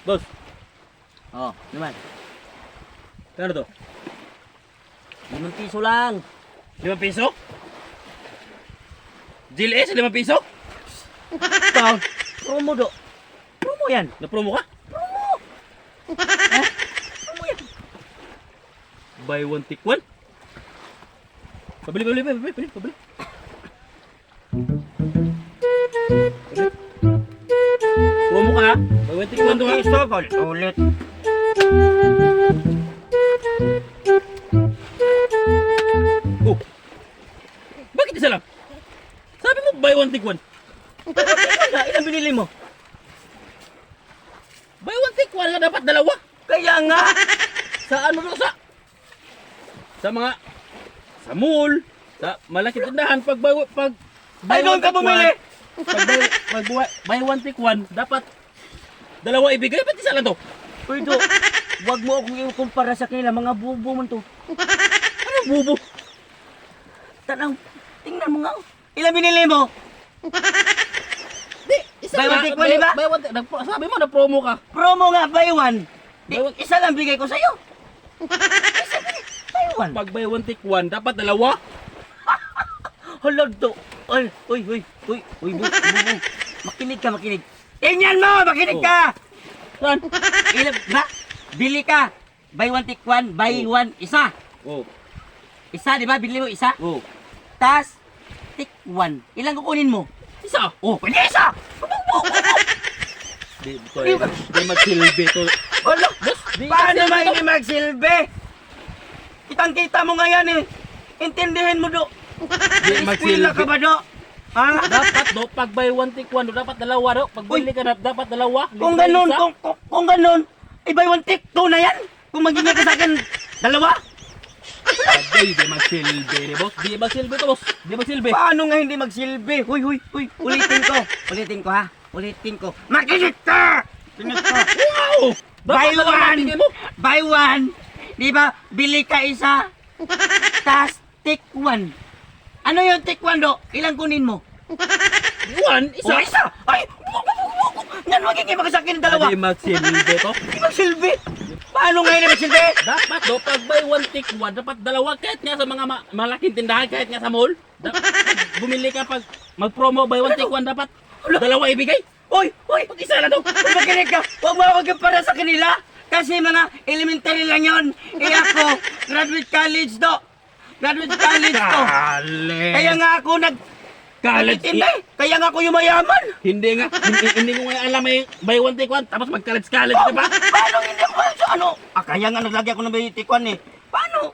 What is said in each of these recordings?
Boss, Oh, naman. kano to? 5 piso lang. 5 piso? GLS, 5 piso? Ikaw, promo do. Promo yan. Na-promo ka? Promo yan. Buy one, take one? Pabili. Promo ka ha? Buy one, take one to ha? Ulit. Oh! Bakit isa lang? Sabi mo buy one, take one. Ilang binili mo? Buy one, take one nga dapat dalawa. Kaya nga. Sa ano to sa mga sa mall, sa malaki tindahan pag Ay, doon ka bumili. buy one take one, dapat dalawa ibigay, ba't isa lang to? Uy, do. Wag mo akong ikumpara sa kanila. Mga bubo man to. Ano bubo? Tanang, tingnan mo nga. Ilang binili mo? Di, isa Buy one, lang. take one, di ba? Buy one, sabi mo na promo ka. Promo nga, buy one. Di, Buy one. isa lang bigay ko sa'yo. Isa bigay. Buy one. Pag buy one take one, dapat dalawa. Hala, do. Uy, bu. Makinig ka. Tingnan mo, makinig Oh. ka. Saan? Ilang, ba? Bili ka. Buy one, take one. Buy Oh. one, isa. Oh, Isa, di ba? Bili mo isa. oh. Tas, take one. Ilang kukunin mo? Isa. Oh, pwede isa. Di magsilbi to. Hala, Di paano magsilbi ba to. hindi magsilbi? Kitang-kita mo nga yan eh. Intindihin mo, do. Di Eskwela ka magsilbi. ba, do? Ha? Dapat do, pag buy one take one, do, dapat dalawa do. Pag bili ka na, dapat dalawa. Kung Libre ganun, isa. kung ganun, buy one take two na yan. Kung magiging ka sa akin, dalawa. Abay, di magsilbi ni boss. Di magsilbi to, boss. Di magsilbi. Paano nga hindi magsilbi? Huy, ulitin ko ha. Makinig ka! Makinig ka! Wow! Buy Dapat dalawa one! bigay mo. Buy one! Di ba? Bili ka isa. Tas, take one. Ano yung take one, do? Ilang kunin mo? One, isa. Oh, isa! Ay! Yan, magiging ka sa akin ng dalawa. Di magsilbi to. Hindi magsilbi. Paano nga hindi magsilbi? Dapat do, pag buy one take one, dapat dalawa. Kahit nga sa mga malaking tindahan, kahit nga sa mall. Dapat bumili ka pag mag-promo buy one take one, dapat dalawa ibigay. Hoy! Pag isa lang do. Kung makinig ka, huwag mo ako para sa kanila. Kasi mga elementary lang yon. Eh ako, graduate college do. Graduate college to. Kaya nga ako College. Kaya nga ako yumayaman. Hindi hindi ko nga alam may buy one take one, tapos mag-college ka pa. Paano hindi mo sa ano? Kaya nga naglagay ako ng bitikwan eh. Paano?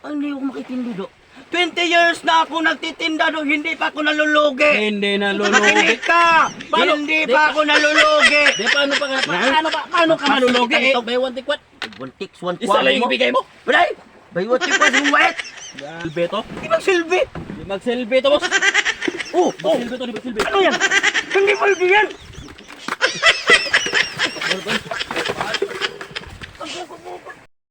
Hindi ako makitindi do. 20 years na ako nagtitinda do, hindi pa ako nalulugi. Hindi na lulugi. Makinig ka! Paano? Hindi pa ako nalulugi. Di paano pa nga? Paano ka malulugi eh? Buy one take one. One ticks, one Isa lang yung ibigay mo. Balay! Baywat yung pas yung wet! Silbi to. Di magsilbi! Di magsilbi to, boss. Oh! Oh! Silbi to, di magsilbi. Ano yan? Hindi malbi yan!